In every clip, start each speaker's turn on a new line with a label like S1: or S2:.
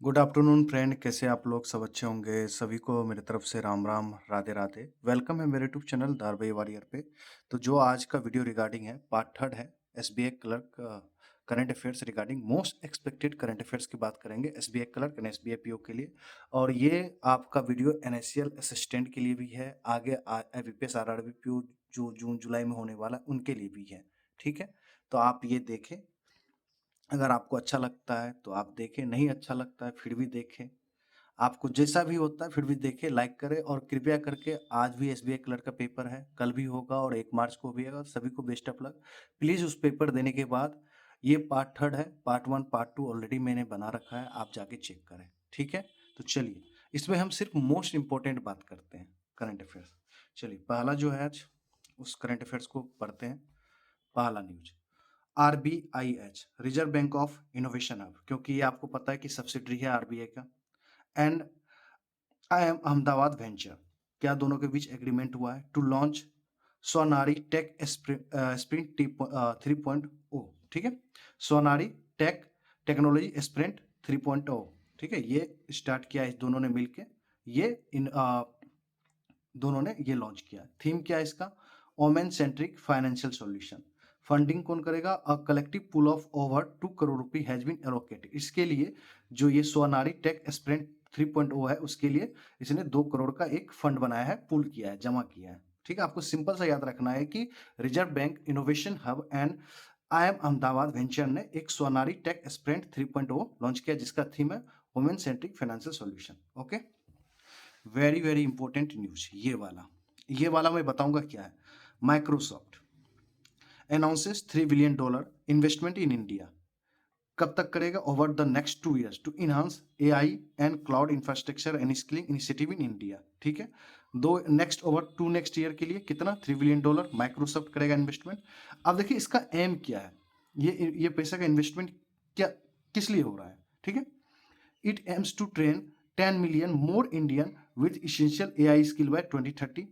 S1: Good afternoon friend, कैसे आप लोग? सब अच्छे होंगे। सभी को मेरी तरफ से राम राम, राधे राधे। वेलकम है मेरे यूट्यूब चैनल धारवाही वॉरियर पे। तो जो आज का वीडियो रिगार्डिंग है, पार्ट थर्ड है। SBI clerk current affairs regarding most expected current affairs की बात करेंगे SBI clerk and SBI PO के लिए। और ये आपका वीडियो एनएससीएल असिस्टेंट के लिए भी है, आगे आईबीपीएस आरआरबी पीओ जो जून जुलाई में होने वाला उनके लिए भी है। ठीक है, तो आप ये देखें। अगर आपको अच्छा लगता है तो आप देखें, नहीं अच्छा लगता है फिर भी देखें। आपको जैसा भी होता है फिर भी देखें, लाइक करें और कृपया करके आज भी एसबीआई क्लर्क का पेपर है, कल भी होगा और 1 मार्च को भी होगा। सभी को बेस्ट ऑफ लक। प्लीज़ उस पेपर देने के बाद ये पार्ट थर्ड है, part one part two already मैंने बना रखा है, आप जाके चेक करें। ठीक है, तो चलिए इसमें हम सिर्फ मोस्ट इंपॉर्टेंट बात करते हैं, करंट अफेयर्स। चलिए पहला जो है आज उस करंट अफेयर्स को पढ़ते हैं। पहला news, RBIH reserve bank of innovation hub, क्योंकि ये आपको पता है कि सब्सिडरी है आरबीआई का। And I M Ahmedabad venture, क्या दोनों के बीच एग्रीमेंट हुआ है टू लॉन्च सोनारी टेक स्प्रिंट 3.0। ठीक है, सोनारी टेक टेक्नोलॉजी स्प्रिंट 3.0। ठीक है, ये स्टार्ट किया है इस दोनों ने मिलके। ये इन दोनों ने ये लॉन्च किया। थीम क्या है इसका? Women centric financial solution. Funding कौन करेगा? A collective pool of over 2 crore rupee has been allocated. इसके लिए जो ये सोनारी टेक स्प्रिंट 3.0 है उसके लिए इसने 2 करोड़ का एक फंड बनाया है, पुल किया है, जमा किया है। ठीक है, आपको सिंपल सा याद रखना है कि reserve bank innovation hub and I M Ahmedabad venture ने एक सोनारी टेक स्प्रिंट 3.0 लॉन्च किया जिसका थीम है women centric financial solution. Okay, very very important news ये वाला मैं बताऊंगा क्या है। Microsoft announces $3 billion investment in India. कब तक करेगा? Over the next 2 years to enhance AI and cloud infrastructure and skilling initiative in India. ठीक है, दो next over two next year के लिए कितना? $3 बिलियन माइक्रोसॉफ्ट करेगा इन्वेस्टमेंट। अब देखिए इसका एम क्या है, ये पैसा का इन्वेस्टमेंट क्या किस लिए हो रहा है? ठीक है, it aims to train 10 million more Indian with essential AI skill by 2030।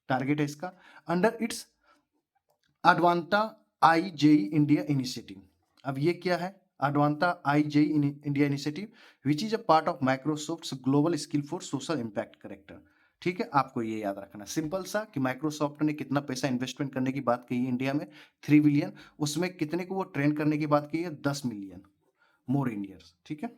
S1: Target है इसका under its advantage India initiative. अब ये क्या है? Advantage India initiative which is a part of Microsoft global skill for social impact character. ठीक है, आपको ये याद रखना सिंपल सा कि माइक्रोसॉफ्ट ने कितना पैसा इन्वेस्टमेंट करने की बात कही है इंडिया में, 3 बिलियन। उसमें कितने को वो ट्रेन करने की बात की है? 10 मिलियन मोर इंडियंस। ठीक है,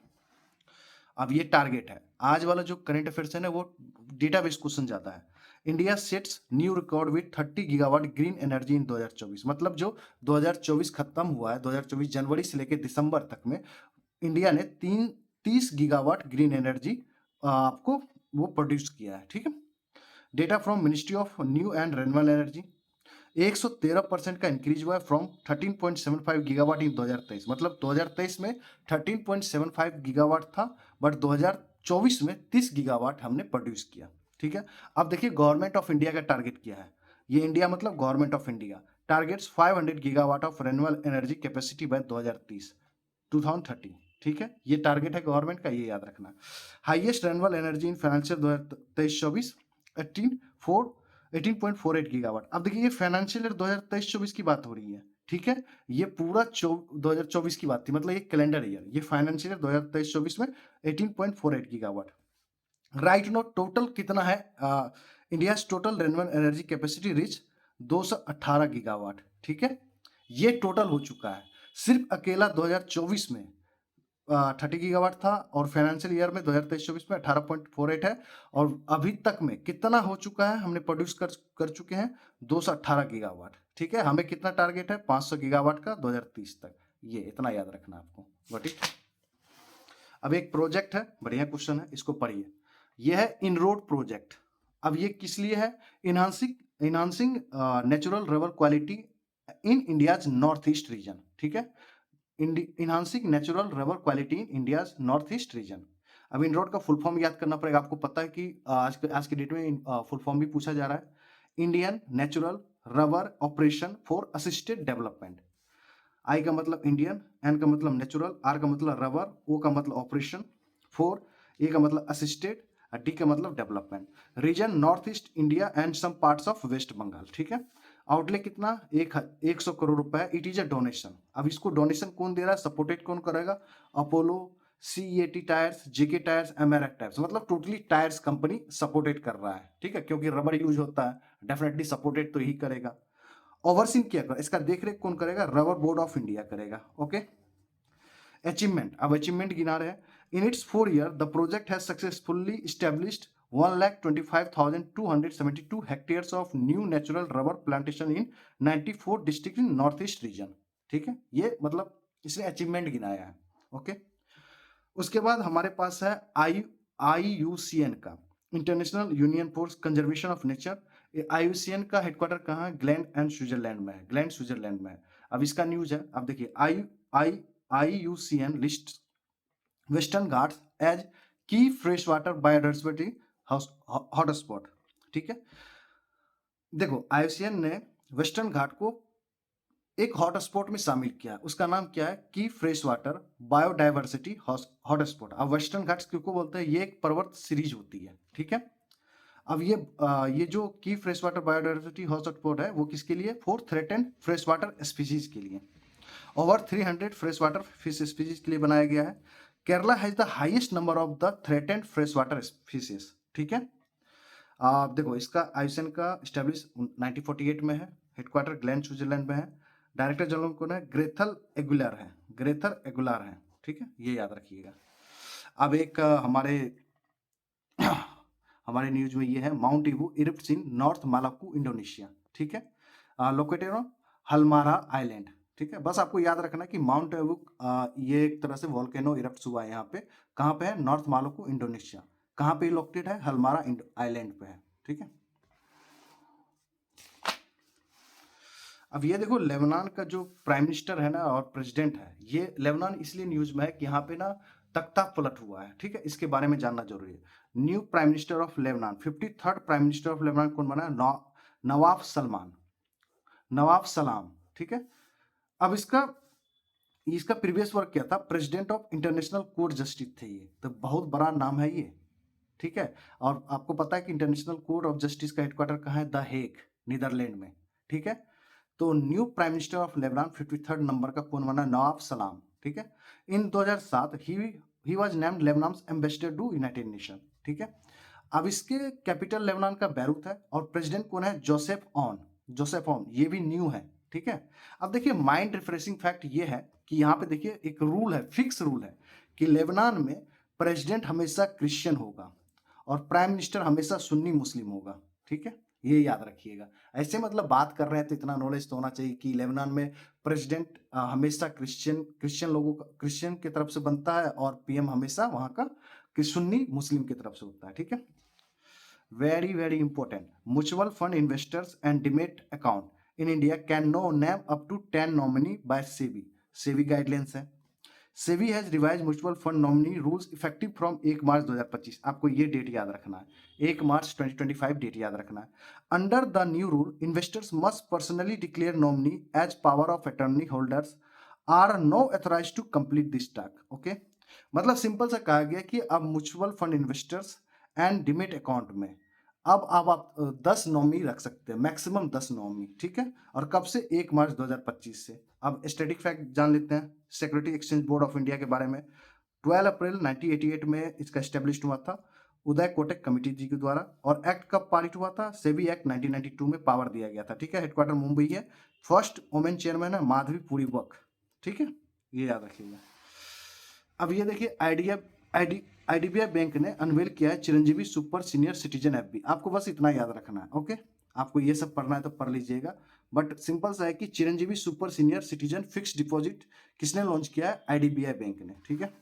S1: अब ये टारगेट है। आज वाला जो करंट अफेयर्स है ना वो डेटाबेस क्वेश्चन जाता है। India sets new record with 30 gigawatt green energy in 2024। मतलब जो 2024 खत्म हुआ है, 2024 जनवरी से लेकर दिसंबर तक में इंडिया ने 30 गीगावाट ग्रीन एनर्जी आपको वो प्रोड्यूस किया है। ठीक है, data from ministry of new and renewable energy, 113% का इंक्रीज हुआ है फ्रॉम 13.75 गीगावाट इन 2023। मतलब 2023 में 13.75 गीगावाट था, बट 2024 में 30 गीगावाट हमने प्रोड्यूस किया। ठीक है, अब देखिए गवर्नमेंट ऑफ इंडिया का टारगेट क्या है। ये इंडिया मतलब government of India targets 500 gigawatt of renewable energy capacity by 2030। ठीक है, ये टारगेट है गवर्नमेंट का, ये याद रखना। Highest renewable energy in financial 2023-24 18.48 gigawatt. अब देखिए ये फाइनेंशियल ईयर 2023-24 की बात हो रही है। ठीक है, ये पूरा 2024 की बात थी, मतलब ये कैलेंडर ईयर, ये फाइनेंशियल ईयर 2023-24 में 18.48 गीगावाट। राइट नो टोटल कितना है? India total renewable energy capacity rich 218 gigawatt. ठीक है, ये टोटल हो चुका है। सिर्फ अकेला 2024 में 30 गीगावाट था और फाइनेंशियल ईयर में 2023-24 में 18.48 है। और अभी तक में कितना हो चुका है? हमने प्रोड्यूस कर चुके हैं 218 गीगावाट। ठीक है, हमें कितना टारगेट है? 500 गीगावाट का 2030 तक। ये इतना याद रखना आपको। Got it? अब एक प्रोजेक्ट है, बढ़िया क्वेश्चन है, इसको पढ़िए। यह है इनरोड प्रोजेक्ट। अब ये किस लिए है? Enhancing natural rubber quality in India's north east region. ठीक है, enhancing natural rubber quality in India's north east region. अब इन रोड का फुल फॉर्म याद करना पड़ेगा। आपको पता है कि आज के डेट में फुल फॉर्म भी पूछा जा रहा है। Indian natural rubber operation for assisted development. I का मतलब इंडियन, एन का मतलब नेचुरल, आर का मतलब रबर, ओ का मतलब ऑपरेशन, फोर ए का मतलब असिस्टेड, डी का मतलब development. Region north east India and some parts of West Bengal. ठीक है, आउटले कितना? 100 करोड़ रुपए। It is a donation. अब इसको डोनेशन कौन दे रहा है? सपोर्टेड कौन करेगा? Apollo, CEAT tyres, JK tyres, MRF tyres, मतलब टोटली टायर्स कंपनी सपोर्टेड कर रहा है, ठीक है, क्योंकि रबर यूज होता है, डेफिनेटली सपोर्टेड तो ही करेगा। ओवरसीन क्या कर, इसका देखरेख कौन करेगा? रबर बोर्ड ऑफ इंडिया करेगा। ओके, अचीवमेंट, अब अचीवमेंट गिना रहे हैं। In its 4 year the project has successfully established 1,25,272 hectares of new natural rubber plantation in 94 district in north east region. ठीक है, ये मतलब इसने अचीवमेंट गिनाया है। ओके, उसके बाद हमारे पास है IUCN का, international union for conservation of nature. IUCN का हेडक्वार्टर कहाँ है? ग्लैंड एंड स्विट्जरलैंड में है, ग्लैंड स्विट्जरलैंड में है। अब इसका न्यूज है, अब देखिए, IUCN list western Ghats as की फ्रेश वाटर बायोडाइवर्सिटी हॉटस्पॉट। ठीक है, देखो IUCN ने वेस्टर्न घाट को एक हॉटस्पॉट में शामिल किया, उसका नाम क्या है? की फ्रेश वाटर बायोडाइवर्सिटी हॉटस्पॉट। अब वेस्टर्न घाट्स क्यों बोलते हैं? ये एक पर्वत सीरीज होती है, ठीक है। अब ये जो की फ्रेश वाटर बायोडाइवर्सिटी हॉटस्पॉट है वो किसके लिए? For threatened fresh water species के लिए। Over 300 fresh water fish species के लिए बनाया गया है। Kerala has the highest number of the threatened fresh water species. ठीक है, देखो इसका आयुसन का स्टैब्लिश 1948 में है, हेडक्वार्टर ग्लैंड स्विट्जरलैंड में है, डायरेक्टर जनरल कौन है? ग्रेथल एगुलर है, ग्रेथर एगुलर है। ठीक है, ये याद रखिएगा। अब एक हमारे न्यूज में ये है, माउंट इबू इरिप्ट्स इन नॉर्थ मालाकू इंडोनेशिया। ठीक है, लोकेटेड ऑन हलमारा आइलैंड। ठीक है, बस आपको याद रखना कि माउंट एबू ये एक तरह से वॉल्केनो इरप्ट हुआ है यहाँ पे। कहाँ पे है? North Maluku Indonesia. कहाँ पे लोकेटेड है? हलमारा आइलैंड पे है। ठीक है, अब ये देखो, लेबनान का जो प्राइम मिनिस्टर है ना और प्रेसिडेंट है, ये लेबनान इसलिए न्यूज में है कि यहाँ पे ना तख्ता पलट हुआ है। ठीक है, इसके बारे में जानना जरूरी है। New prime minister of Lebanon, 53rd prime minister of Lebanon कौन बना है? नवाफ सलमान, नवाफ सलाम। ठीक है, अब इसका इसका प्रीवियस वर्क क्या था? President of international court justice थे ये, तो बहुत बड़ा नाम है ये। ठीक है, और आपको पता है कि इंटरनेशनल कोर्ट ऑफ जस्टिस का हेडक्वार्टर कहाँ है? द हेग, नीदरलैंड में। ठीक है, तो new prime minister of Lebanon 53rd number का कौन बना? Nawaf Salam. ठीक है, in 2007 he was named Lebanon's ambassador to United Nation. ठीक है, अब इसके कैपिटल लेबनान का बैरूत है और प्रेसिडेंट कौन है? जोसेफ ऑन, जोसेफ ऑन, ये भी न्यू है। ठीक है, अब देखिए माइंड रिफ्रेशिंग फैक्ट ये है कि यहाँ पे देखिए एक रूल है, फिक्स रूल है कि लेबनान में प्रेसिडेंट हमेशा क्रिश्चियन होगा और प्राइम मिनिस्टर हमेशा सुन्नी मुस्लिम होगा। ठीक है, ये याद रखिएगा। ऐसे मतलब बात कर रहे हैं तो इतना नॉलेज तो होना चाहिए कि लेबनान में प्रेसिडेंट हमेशा क्रिश्चियन लोगों का, क्रिश्चियन की तरफ से बनता है और PM हमेशा वहां का कि सुन्नी मुस्लिम की तरफ से होता है। ठीक है, very very important, mutual fund investors and demat account in India can now name up to 10 nominee by SEBI, SEBI guidelines है। SEBI has revise mutual fund nominee rules effective from 1 March 2025। आपको ये date याद रखना है, 1 March 2025 date याद रखना है। Under the new rule investors must personally declare nominee as power of attorney holders are no authorise to complete this task. Okay, मतलब simple सा कहा गया कि अब mutual fund investors and demat account में अब आप 10 नॉमिनी रख सकते हैं, मैक्सिमम 10 नॉमिनी। ठीक है, और कब से? 1 मार्च 2025 से। अब स्टैटिक फैक्ट जान लेते हैं security exchange board of India के बारे में। 12 अप्रैल 1988 में इसका एस्टेब्लिश हुआ था उदय कोटक कमेटी जी के द्वारा। और एक्ट कब पारित हुआ था? सेबी एक्ट 1992 में पावर दिया गया था। ठीक है, हेडक्वार्टर मुंबई है। फर्स्ट वोमेन चेयरमैन है माधवी पुरी वक। ठीक है, ये याद रखिएगा। अब ये देखिए, IDBI बैंक ने अनवेल किया है Chiranjeevi super senior citizen FB। आपको बस इतना याद रखना है। ओके, आपको ये सब पढ़ना है तो पढ़ लीजिएगा, बट सिंपल सा है कि Chiranjeevi super senior citizen fix deposit किसने लॉन्च किया है? IDBI बैंक ने। ठीक है,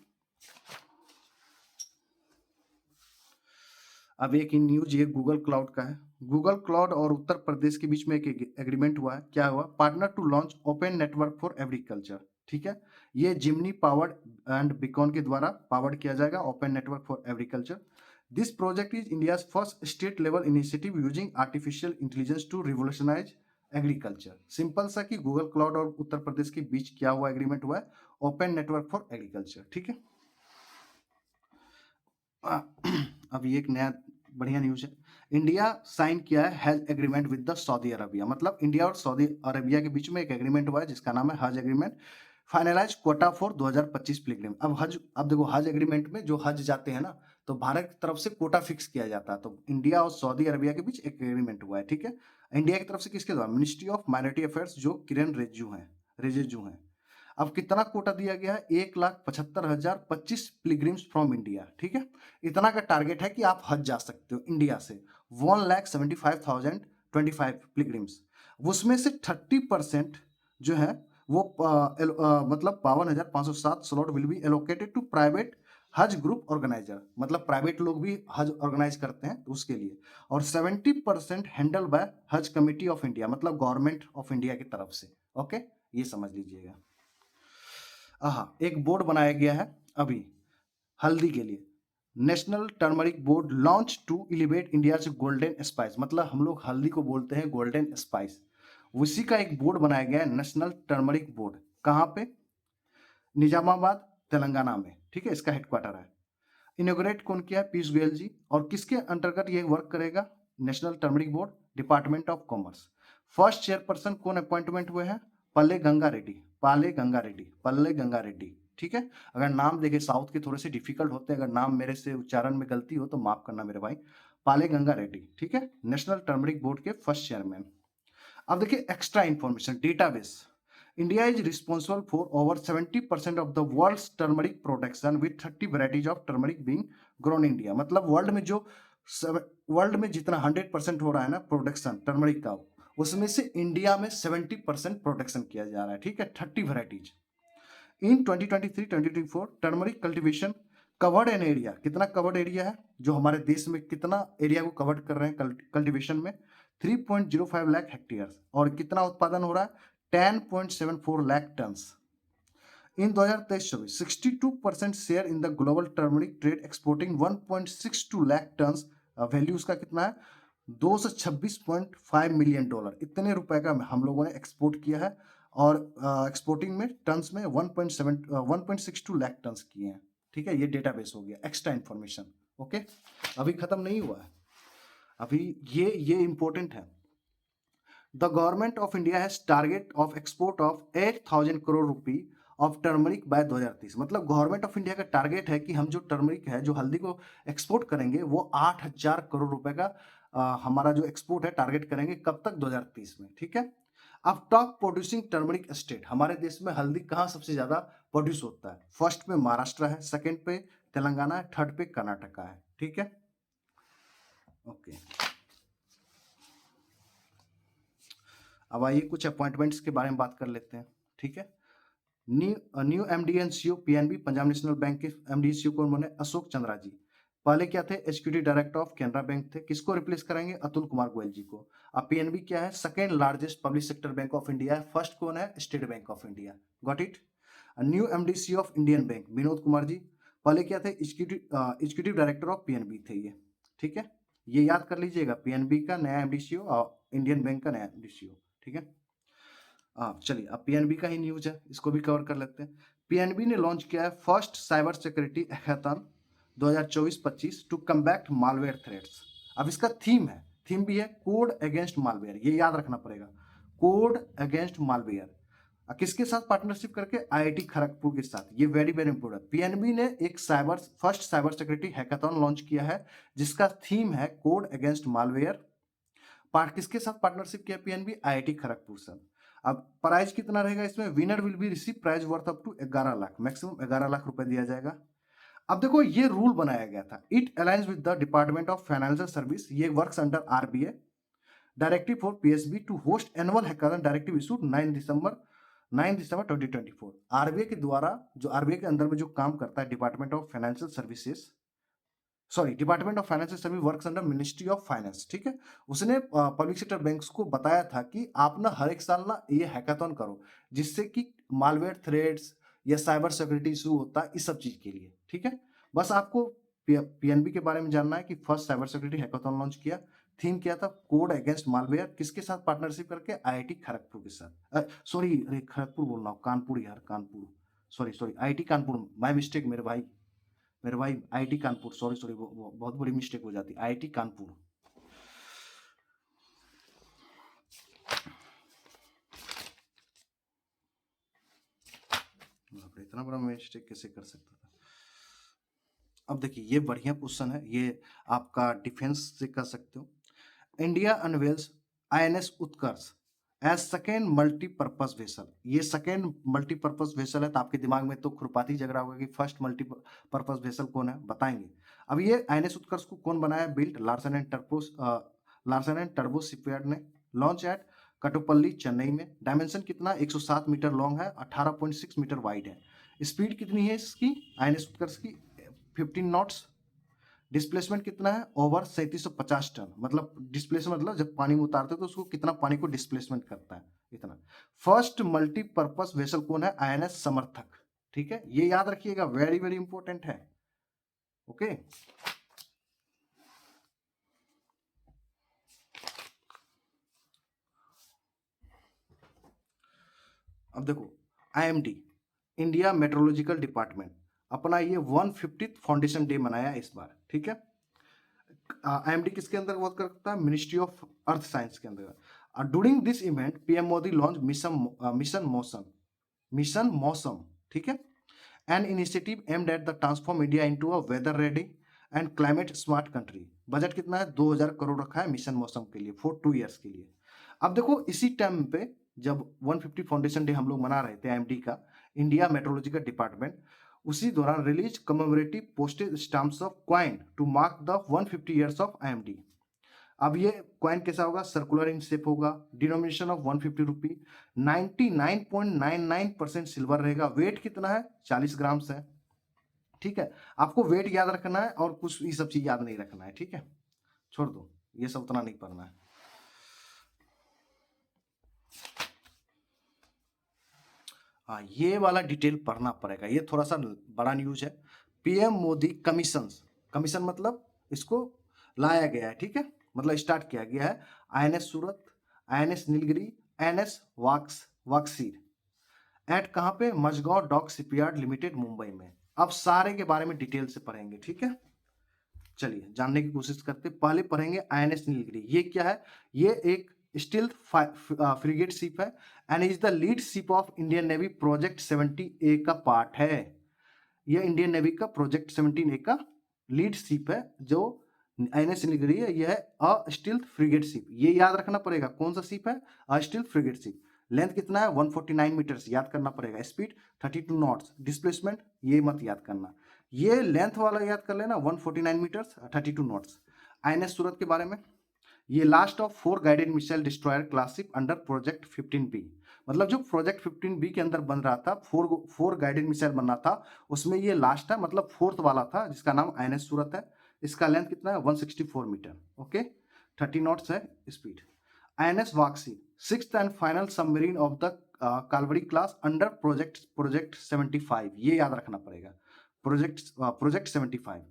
S1: अब एक न्यूज ये गूगल क्लाउड का है। गूगल क्लाउड और उत्तर प्रदेश के बीच में एक एग्रीमेंट हुआ है। क्या हुआ? Partner to launch open network for agriculture. ठीक है, ये जिमनी पावर्ड एंड बिकॉन के द्वारा पावर्ड किया जाएगा, open network for agriculture. This project is India first state level initiative using artificial intelligence to revolutionise agriculture. Simple सा कि गूगल क्लाउड और उत्तर प्रदेश के बीच क्या हुआ? एग्रीमेंट हुआ है, ओपन नेटवर्क फॉर एग्रीकल्चर। ठीक है, अब ये एक नया बढ़िया न्यूज है। इंडिया साइन किया है हज agreement with the Saudi Arabia, मतलब इंडिया और सऊदी अरबिया के बीच में एक एग्रीमेंट हुआ है जिसका नाम है हज agreement. Finalise quota for 2025 pilgrim. अब देखो हज एग्रीमेंट में जो हज जाते हैं ना, तो भारत की तरफ से कोटा फिक्स किया जाता है। तो इंडिया और सऊदी अरबिया के बीच एक एग्रीमेंट हुआ है, ठीक है। इंडिया की तरफ से किसके द्वारा? मिनिस्ट्री ऑफ माइनॉरिटी अफेयर्स, जो किरण रिजिजू हैं। अब कितना कोटा दिया गया है? 1,75,025 पिलग्रिम्स फ्रॉम इंडिया, ठीक है। इतना का टारगेट है कि आप हज जा सकते हो इंडिया से। 1,75,025 पिलग्रिम्स। उसमें से 30% जो है वो मतलब 52,507 slot will be allocated to private हज ग्रुप ऑर्गेनाइजर, मतलब प्राइवेट लोग भी हज ऑर्गेनाइज करते हैं तो उसके लिए। और 70% हैंडल बाय हज कमेटी ऑफ इंडिया, मतलब गवर्नमेंट ऑफ इंडिया की तरफ से। ओके, ये समझ लीजिएगा। एक बोर्ड बनाया गया है अभी हल्दी के लिए। National turmeric board launch to elevate India से गोल्डन स्पाइस, मतलब हम लोग हल्दी को बोलते हैं गोल्डन स्पाइस। उसी का एक बोर्ड बनाया गया है, नेशनल टर्मरिक बोर्ड। कहाँ पे? निजामाबाद, तेलंगाना में, ठीक है। इसका हेडक्वार्टर है। इनोग्रेट कौन किया है? पीयूष गोयल जी। और किसके अंतर्गत ये वर्क करेगा? National turmeric board, department of commerce. First chairperson कौन अपॉइंटमेंट हुए हैं? पल्ले गंगा रेड्डी, ठीक है। अगर नाम देखे साउथ के थोड़े से डिफिकल्ट होते हैं, अगर नाम मेरे से उच्चारण में गलती हो तो माफ करना मेरे भाई। पाले गंगा रेड्डी, ठीक है, नेशनल टर्मरिक बोर्ड के फर्स्ट चेयरमैन। अब देखिए extra information, database. India is responsible for over 70% of the world's turmeric production with 30 varieties of turmeric being grown India. मतलब वर्ल्ड में जितना 100% हो रहा है ना प्रोडक्शन टर्मरिक का, उसमें से इंडिया में 70% प्रोडक्शन किया जा रहा है, ठीक है, 30 varieties. In 2023-2024 turmeric cultivation covered an area, कितना कवर्ड एरिया है जो हमारे देश में, कितना एरिया को कवर कर रहे हैं कल्टीवेशन में? 3.05 लाख हेक्टेयर। और कितना उत्पादन हो रहा है? 10.74 lakh tons. In 2023-24 62% share in the global turmeric trade exporting 1.62 lakh tons. Value उसका कितना है? $226.5 मिलियन, इतने रुपए का हम लोगों ने एक्सपोर्ट किया है। और एक्सपोर्टिंग में टन्स में 1.62 लाख टन्स किए हैं, ठीक है। ये डेटाबेस हो गया, एक्स्ट्रा इंफॉर्मेशन। ओके, अभी खत्म नहीं हुआ है, अभी ये इंपॉर्टेंट है। The government of India has target of export of 8,000 crore rupee of turmeric by 2030। मतलब गवर्नमेंट ऑफ इंडिया का टारगेट है कि हम जो टर्मरिक है, जो हल्दी को एक्सपोर्ट करेंगे, वो 8,000 करोड़ रुपए का हमारा जो एक्सपोर्ट है टारगेट करेंगे। कब तक? 2030 में, ठीक है। अब टॉप प्रोड्यूसिंग टर्मरिक स्टेट, हमारे देश में हल्दी कहाँ सबसे ज्यादा प्रोड्यूस होता है? फर्स्ट पे महाराष्ट्र है, सेकंड पे तेलंगाना है, थर्ड पे कर्नाटका है, ठीक है। ओके, अब आइए कुछ अपॉइंटमेंट्स के बारे में बात कर लेते हैं, ठीक है। New MD and CEO PNB, Punjab national bank के एमडी सीईओ कौन बने? अशोक चंद्रा जी। पहले क्या थे? Executive director of Canara bank थे। किसको रिप्लेस कराएंगे? अतुल कुमार गोयल जी को। अब पीएनबी क्या है? Second largest public sector bank of India है। फर्स्ट कौन है? State Bank of India. Got it. New MD CEO of Indian bank Vinod Kumar ji. पहले क्या थे? एग्जीक्यूटिव डायरेक्टर ऑफ पीएनबी थे ये, ठीक है। ये याद कर लीजिएगा, पीएनबी का नया एमडी सीईओ और इंडियन बैंक का नया एमडी सीईओ, ठीक है। चलिए, अब पीएनबी का ही न्यूज है, इसको भी कवर कर लेते हैं। पीएनबी ने लॉन्च किया है first cyber security hackathon 2024-25 to combat malware threats. अब इसका थीम भी है कोड अगेंस्ट मालवेयर, ये याद रखना पड़ेगा, कोड अगेंस्ट मालवेयर। किसके साथ पार्टनरशिप करके? आईआईटी खड़गपुर के साथ। ये वेरी वेरी इंपोर्टेंट। पीएनबी ने एक first cyber security hackathon launch किया है जिसका थीम है कोड अगेंस्ट मालवेयर। किसके साथ पार्टनरशिप किया पीएनबी? आईआईटी खड़गपुर से। अब प्राइज कितना रहेगा इसमें? Winner will be receive prize worth up to 11 lakh, maximum 11 lakh रुपए दिया जाएगा। अब देखो ये रूल बनाया गया था, it aligns with the department of financial service, ये works under RBA. Directive for PSB to host annual hackathon, directive issued 9 December 2024। RBA के द्वारा, जो आरबीए के अंदर में जो काम करता है, department of financial services, department of financial service works under ministry of finance, ठीक है। उसने पब्लिक सेक्टर बैंक्स को बताया था कि आप ना हर एक साल ना ये हैकाथन करो, जिससे कि मालवेयर थ्रेड्स या साइबर सिक्योरिटी इशू होता है, इस सब चीज के लिए, ठीक है। बस आपको पीएनबी के बारे में जानना है कि first cyber security hackathon launch किया, थीम क्या था? Code against malware. किसके साथ पार्टनरशिप करके? आईआईटी खड़गपुर के साथ। अरे खड़गपुर बोल रहा हूँ, कानपुर यार, Kanpur, sorry IIT Kanpur, my mistake मेरे भाई आईआईटी कानपुर, सॉरी वो बहुत बड़ी मिस्टेक हो जाती है, आईआईटी कानपुर। इतना बड़ा मिस्टेक कैसे कर सकता था। अब देखिए ये बढ़िया क्वेश्चन है, ये आपका डिफेंस से कर सकते हो। इंडिया अनवेल्स आईएनएस उत्कर्ष एज सेकेंड मल्टीपर्पज वेसल। ये सेकेंड मल्टीपर्पज वेसल है, तो आपके दिमाग में तो खुरपाती जग रहा होगा कि फर्स्ट मल्टीपर्पज वेसल कौन है, बताएंगे। अब ये आईएनएस उत्कर्ष को कौन बनाया, built Larsen and turbo shipyard ने, लॉन्च एट कटुपल्ली चेन्नई में। डायमेंशन कितना, 107 मीटर लॉन्ग है, 18.6 मीटर वाइड है। स्पीड कितनी है इसकी आईएनएस उत्कर्ष की, 15 नॉट्स। डिस्प्लेसमेंट कितना है, ओवर 3750 टन। मतलब डिस्प्लेसमेंट मतलब जब पानी में उतारते हो तो उसको कितना पानी को डिस्प्लेसमेंट करता है, इतना। फर्स्ट मल्टीपर्पज वेसल कौन है, आईएनएस समर्थक। ठीक है, ये याद रखिएगा, वेरी वेरी इंपॉर्टेंट है। ओके, अब देखो आईएमडी, इंडिया मेट्रोलॉजिकल डिपार्टमेंट, अपना ये 150th फाउंडेशन डे मनाया इस बार। ठीक है, आईएमडी किसके अंदर वर्क करता है, मिनिस्ट्री ऑफ अर्थ साइंस के अंदर। During this event PM Modi launch mission Mausam. ठीक है, an initiative aimed at the transform India into a weather ready and climate smart country. Budget कितना है, 2000 करोड़ रखा है मिशन मौसम के लिए फॉर 2 ईयर्स के लिए। अब देखो इसी टाइम पे जब 150 फाउंडेशन डे हम लोग मना रहे थे आईएमडी का, इंडिया मेट्रोलॉजिकल डिपार्टमेंट उसी दौरान release commemorative postage stamps of coin to mark the 150 years of IMD. अब ये क्वाइन कैसा होगा, सर्कुलर इन शेप होगा, डिनोमिनेशन ऑफ 150 रुपी, 99.99% सिल्वर रहेगा, वेट कितना है, 40 ग्राम्स है। ठीक है, आपको वेट याद रखना है और कुछ ये सब चीज याद नहीं रखना है। ठीक है, छोड़ दो, ये सब उतना नहीं पढ़ना है। हाँ, ये वाला डिटेल पढ़ना पड़ेगा, ये थोड़ा सा बड़ा न्यूज है। पीएम मोदी कमीशन, कमीशन मतलब इसको लाया गया है। ठीक है, मतलब स्टार्ट किया गया है। INS Surat, INS Nilgiri, INS Vagsheer at कहाँ पे, Mazagon dock shipyard limited Mumbai में। अब सारे के बारे में डिटेल से पढ़ेंगे। ठीक है, चलिए जानने की कोशिश करते। पहले पढ़ेंगे आईएनएस नीलगिरी, ये क्या है, ये एक स्टील्थ फ्रिगेट शिप है and is the lead ship of Indian navy project 70A का पार्ट है। यह इंडियन नेवी का प्रोजेक्ट 17A का लीड शिप है जो आईएनएस नीलगिरी है। यह है अ स्टील्थ फ्रिगेट शिप, ये याद रखना पड़ेगा कौन सा शिप है, अ स्टील्थ फ्रिगेट शिप। लेंथ कितना है, 149 मीटर्स, याद करना पड़ेगा। स्पीड 32 नॉट्स, डिस्प्लेसमेंट ये मत याद करना, ये लेंथ वाला याद कर लेना, 149 मीटर्स 32 नॉट्स। आईएनएस सूरत के बारे में, ये last of 4 guided missile destroyer class ship under project 15B। मतलब जो प्रोजेक्ट 15B के अंदर बन रहा था, फोर गाइडेड मिसाइल बन रहा था, उसमें ये लास्ट है, मतलब फोर्थ वाला था, जिसका नाम आईएनएस सूरत है। इसका लेंथ कितना है, 164 मीटर। ओके, 30 नॉट्स है speed. INS Vagsheer, sixth and final submarine of the Kalvari class under project 75, ये याद रखना पड़ेगा, प्रोजेक्ट 75।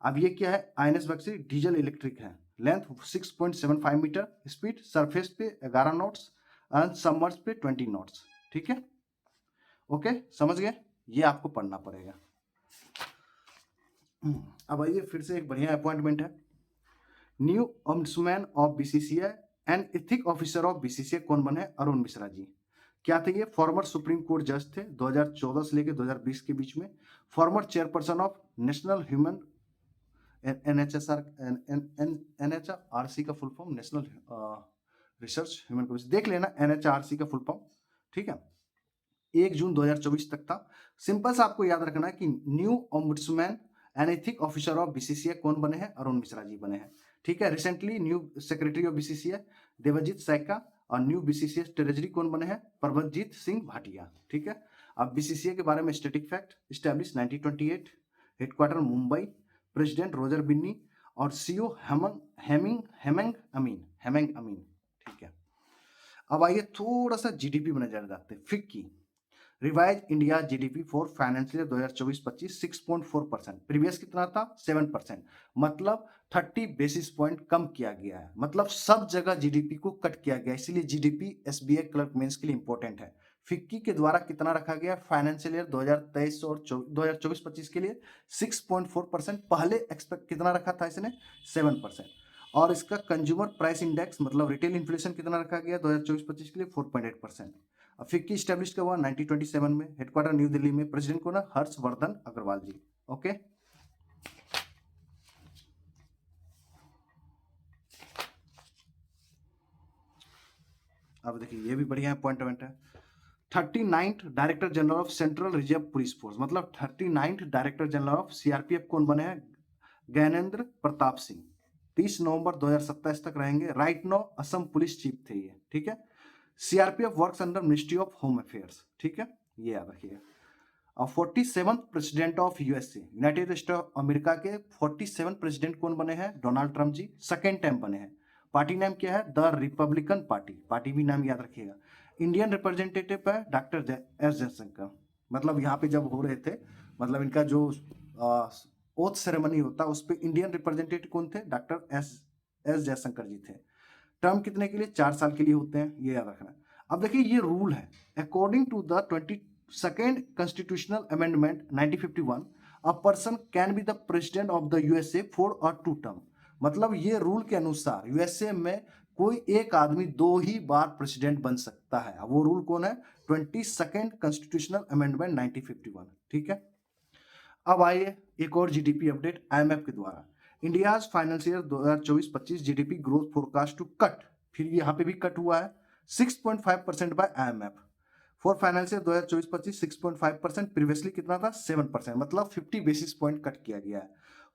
S1: अब ये क्या है, आईएनएस वाक्सी डीजल इलेक्ट्रिक है, लेंथ 6.75 मीटर, स्पीड सरफेस पे 11 नॉट्स एंड सबमर्ज पे 20 नॉट्स। ठीक है, ओके, समझ गए, ये आपको पढ़ना पड़ेगा। अब आइए फिर से एक बढ़िया अपॉइंटमेंट है, new ombudsman of BCCI and ethic officer of BCCI कौन बने, अरुण मिश्रा जी। क्या थे ये, फॉर्मर सुप्रीम कोर्ट जज थे 2014 से लेकर 2020 के बीच में। Former chairperson of national human NHRC का full form, national research human commission, देख लेना एनएचआरसी का फुल फॉर्म। ठीक है, 1 जून 2024 तक था। सिंपल सा आपको याद रखना है कि new ombudsman and ethic officer of BCCI कौन बने हैं, अरुण मिश्रा जी बने हैं। ठीक है, recently new secretary of BCCI Devajit Saikia, और न्यू बीसीसीआई ट्रेजरी कौन बने हैं, प्रभजीत सिंह भाटिया। ठीक है, अब बीसीसीआई के बारे में static fact, established 1928, headquarter Mumbai, president Roger Binny और सीईओ हेमेंग अमीन। ठीक है, अब आइए थोड़ा सा जीडीपी में नजर डालते हैं। FICCI revise India GDP for financial 2024-25 6.4%, previous कितना था 7%, मतलब 30 बेसिस पॉइंट कम किया गया है। मतलब सब जगह जीडीपी को कट किया गया, इसीलिए जीडीपी एसबीआई क्लर्क मेंस के लिए इंपॉर्टेंट है। फिक्की के द्वारा कितना रखा गया फाइनेंशियल ईयर 2023 और 2024-25 के लिए 6.4%, पहले एक्सपेक्ट कितना रखा था इसने 7%। और इसका कंज्यूमर प्राइस इंडेक्स मतलब रिटेल इन्फ्लेशन कितना रखा गया 2024-25 के लिए 4.8%। फिक्की स्टैब्लिश कब हुआ? 1927 में। हेडक्वार्टर न्यू दिल्ली में। प्रेसिडेंट को ना हर्षवर्धन अग्रवाल जी। ओके, अब देखिए ये भी बढ़िया पॉइंट है। 39th director general of central reserve police force, मतलब 39th director general of CRPF कौन बने हैं? ज्ञानेंद्र प्रताप सिंह। 30 नवंबर 2027 तक रहेंगे। Right now Assam police chief थे ये, ठीक है। CRPF works under ministry of home affairs, ठीक है, ये याद रखिएगा। और 47th president of USA, United State of America के 47 प्रेसिडेंट कौन बने हैं? Donald Trump ji, second time बने हैं। पार्टी नाम क्या है? द रिपब्लिकन पार्टी, पार्टी भी नाम याद रखिएगा। इंडियन रिप्रेजेंटेटिव है डॉक्टर एस जयशंकर, मतलब यहाँ पे जब हो रहे थे, मतलब इनका जो ओथ सेरेमनी होता उस पर इंडियन रिप्रेजेंटेटिव कौन थे? डॉक्टर एस जयशंकर जी थे। टर्म कितने के लिए? 4 साल के लिए होते हैं, ये याद रखना। अब देखिए ये रूल है, according to the 22nd constitutional amendment 1951, a person can be the president of the USA for a 2 term. मतलब ये रूल के अनुसार यूएसए में कोई एक आदमी 2 ही बार प्रेसिडेंट बन सकता है। वो रूल कौन है? 22nd कॉन्स्टिट्यूशनल अमेंडमेंट 1951, ठीक है। अब आइए एक और जीडीपी अपडेट आईएमएफ के द्वारा। India's financial year 2024-25 GDP growth forecast to cut, फिर यहाँ पे भी कट हुआ है 6.5% by IMF for financial 2024-25 6.5%, previously कितना था? 7%, मतलब 50 बेसिस पॉइंट कट किया गया है।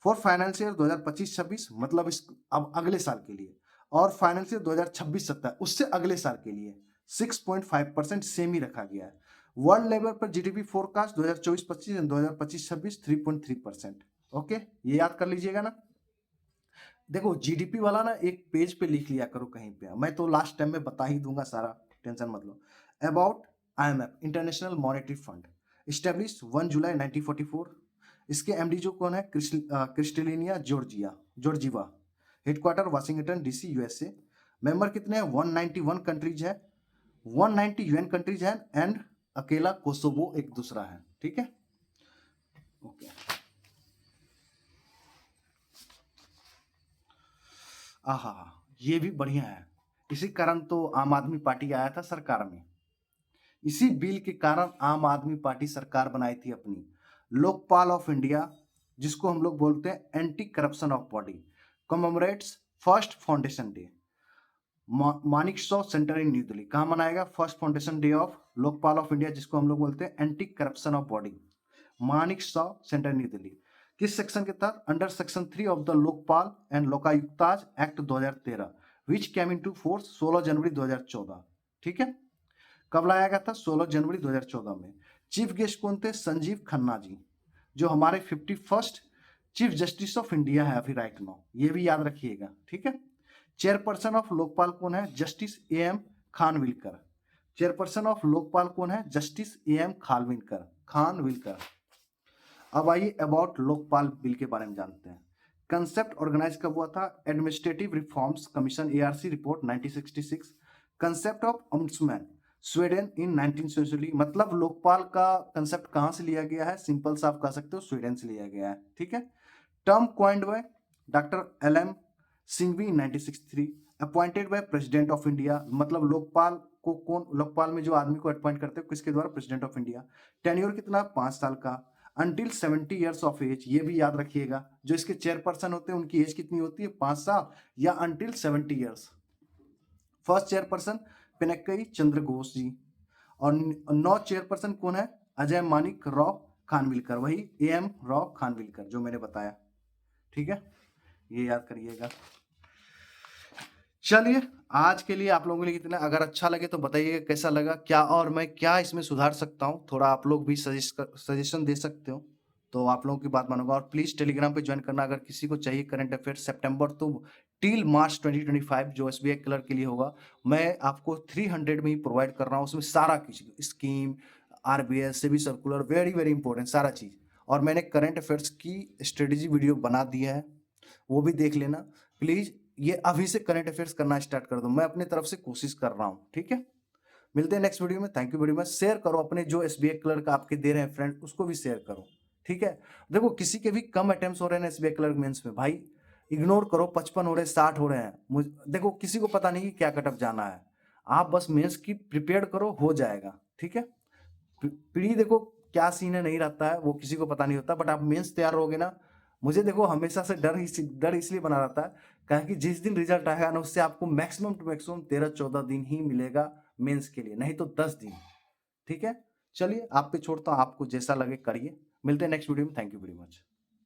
S1: फॉर फाइनेंशियल 2025-26 मतलब इस अब अगले साल के लिए, और फाइनेंशियल 2026-27 उससे अगले साल के लिए 6.5% सेम ही रखा गया है। वर्ल्ड लेवल पर जीडीपी फोरकास्ट 2024-25 एंड 2025-26 3.3%। ओके, ये याद कर लीजिएगा ना। देखो जीडीपी वाला ना एक पेज पे लिख लिया करो कहीं पे, मैं तो लास्ट टाइम में बता ही दूंगा सारा, टेंशन मत लो। About IMF, international monetary fund, establish 1 July 1944। इसके एमडी जो कौन है? Kristalina Georgieva. Headquarter Washington DC USA. Member कितने हैं? 191 कंट्रीज है, 190 यूएन कंट्रीज है, एंड अकेला कोसोवो एक दूसरा है, ठीक है। ओके, आहा, ये भी बढ़िया है। इसी कारण तो आम आदमी पार्टी आया था सरकार में, इसी बिल के कारण आम आदमी पार्टी सरकार बनाई थी अपनी। लोकपाल ऑफ इंडिया, जिसको हम लोग बोलते हैं anti corruption of body, commemorates first foundation day. Manekshaw centre in new Delhi कहाँ मनाएगा? First foundation day of Lokpal of India, जिसको हम लोग बोलते हैं anti corruption of body, Manekshaw centre new Delhi. किस सेक्शन के तहत? Under section 3 of the Lokpal and Lokayuktas act 2013 which came into force 16 January 2014, ठीक है। कब लाया गया था? 16 जनवरी 2014 में। चीफ गेस्ट कौन थे? संजीव खन्ना जी, जो हमारे 51st chief justice of India है अभी राइट नाउ, ये भी याद रखिएगा, ठीक है। चेयरपर्सन ऑफ लोकपाल कौन है? Justice A M Khanwilkar. Chairperson of Lokpal कौन है? Justice A M Khanwilkar. अब आइए अबाउट लोकपाल बिल के बारे में जानते हैं। कंसेप्ट ऑर्गेनाइज कब हुआ था? Administrative reforms commission ARC report 1966। Concept of ombudsman Sweden in 1960, मतलब लोकपाल का कंसेप्ट कहां से लिया गया है? सिंपल सा आप कह सकते हो स्वीडन से लिया गया है, ठीक है। Term coined by doctor L M Singhvi in 1963। Appointed by president of India, मतलब लोकपाल को कौन, लोकपाल में जो आदमी को अपॉइंट करते हैं किसके द्वारा? President of India. टेन्योर कितना? 5 साल का। अंटिल 70 ईयर्स ऑफ एज, ये भी याद रखिएगा, जो इसके चेयरपर्सन होते हैं उनकी एज कितनी होती है? 5 साल या अंटिल 70 ईयर्स। फर्स्ट चेयरपर्सन पिनक्कई चंद्र घोष जी, और 9 चेयरपर्सन कौन है? अजय मानिक राव खानविलकर, वही ए एम राव खानविलकर जो मैंने बताया, ठीक है, ये याद करिएगा। चलिए आज के लिए आप लोगों के लिए कितना, अगर अच्छा लगे तो बताइएगा कैसा लगा, क्या और मैं क्या इसमें सुधार सकता हूँ, थोड़ा आप लोग भी सजेशन दे सकते हो, तो आप लोगों की बात मानूंगा। और प्लीज टेलीग्राम पे ज्वाइन करना अगर किसी को चाहिए करंट अफेयर सितंबर तो टिल मार्च 2025 जो एसबीआई क्लर्क के लिए होगा, मैं आपको 300 में ही प्रोवाइड कर रहा हूँ। उसमें सारा कुछ scheme, RBS, SEBI circular, very very important सारा चीज, और मैंने करंट अफेयर्स की स्ट्रेटेजी वीडियो बना दिया है, वो भी देख लेना प्लीज। ये अभी से करंट अफेयर्स करना स्टार्ट कर दो, मैं अपनी तरफ से कोशिश कर रहा हूँ, ठीक है। मिलते हैं नेक्स्ट वीडियो में, thank you very much. Share करो अपने जो एसबीआई क्लर्क आपके दे रहे हैं फ्रेंड, उसको भी शेयर करो, ठीक है। देखो किसी के भी कम अटेम्प्ट हो रहे हैं एसबीआई क्लर्क मेंस में, भाई इग्नोर करो, 55 हो रहे हैं, 60 हो रहे हैं, देखो किसी को पता नहीं कि क्या कटअप जाना है, आप बस मेंस की प्रिपेयर करो, हो जाएगा, ठीक है। प्री देखो क्या सीन है नहीं रहता है वो किसी को पता नहीं होता, बट आप मेंस तैयार रहोगे ना, मुझे देखो हमेशा से डर इसलिए बना रहता है कहें कि जिस दिन रिजल्ट आएगा ना उससे आपको मैक्सिमम टू मैक्सिमम 13-14 दिन ही मिलेगा मेंस के लिए, नहीं तो 10 दिन, ठीक है। चलिए आप पे छोड़ता हूँ, आपको जैसा लगे करिए। मिलते हैं नेक्स्ट वीडियो में। Thank you very much.